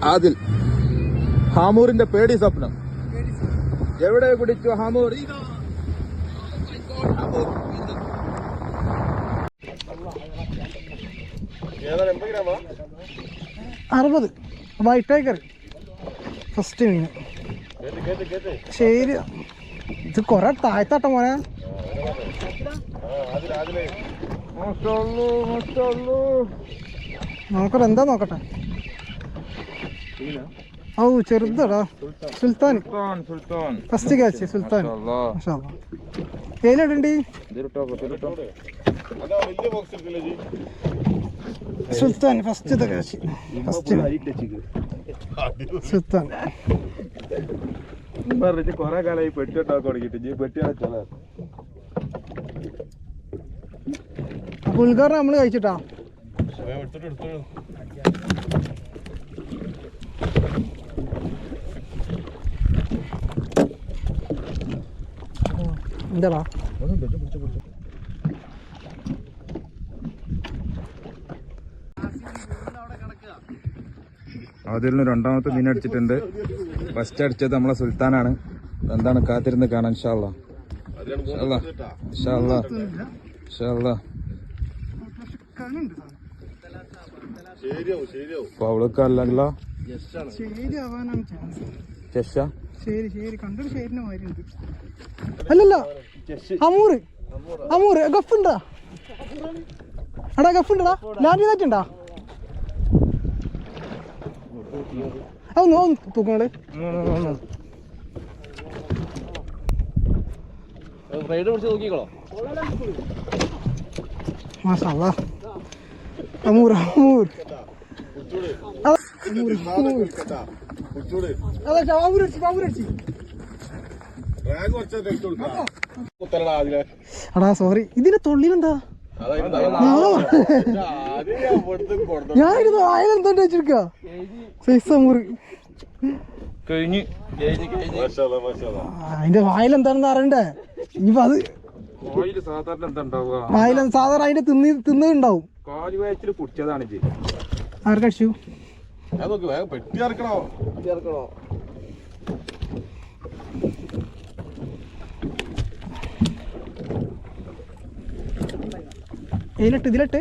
ആദിൽ ഹാമൂറിന്റെ പേടി സ്വപ്നം എവിടെ പിടിച്ചു ഹാമൂർ? 60 വൈറ്റ് ടൈഗർ ഫസ്റ്റ് മീൻ. ശരി, ഇത് കൊറേ താഴ്ത്താട്ട മോനെ. നോക്കട്ടെ, എന്താ നോക്കട്ടെ. ഓ ചെറുതാടാ, സുൽത്താൻ ഫസ്റ്റ് ക്യാച്ച്. സുൽത്താൻ ഏലിടണ്ടി. സുൽത്താൻ ഫസ്റ്റ് ക്യാച്ച്. ഫസ്റ്റ് സുൽത്താൻ. കൊറേ കാലമായി പെട്ടിട്ടാ തുടങ്ങിട്ട് പെട്ടി പുൽക്കാർ നമ്മള് കഴിച്ചിട്ടാ. എന്താടാ ആദ്യം രണ്ടാമത്തെ മീൻ അടിച്ചിട്ടുണ്ട്. ഫസ്റ്റ് അടിച്ചത് നമ്മളെ സുൽത്താനാണ്. എന്താണ് കാത്തിരുന്ന് കാണാൻ. ഇൻഷാ അല്ലാഹ്. അവളൊക്കെയല്ല അല്ലല്ല അമൂറ്. അമൂറ് ഗഫുണ്ടാ? എടാ ഗഫുണ്ടാ? ലാൻഡ് ചെയ്തിട്ടുണ്ടാ? ഒന്ന് തൂക്കങ്ങള്. മാഷാഅല്ലാഹ്. അമൂർ അമൂർ എടാ സോറി, ഇതിന്റെ തൊള്ളിലെന്താ? ഞാനിത് വായലെന്തോ വെച്ചിരിക്ക. സൈസ് അമൂറ് അതിന്റെ വായിലെന്താണെന്ന് അറിയണ്ടേ? ഇനിയിപ്പോ അത് വായില സാധാരണ അതിന്റെ തിന്നതുണ്ടാവും. ആർക്കടിച്ചു? ഇതിലിട്ട്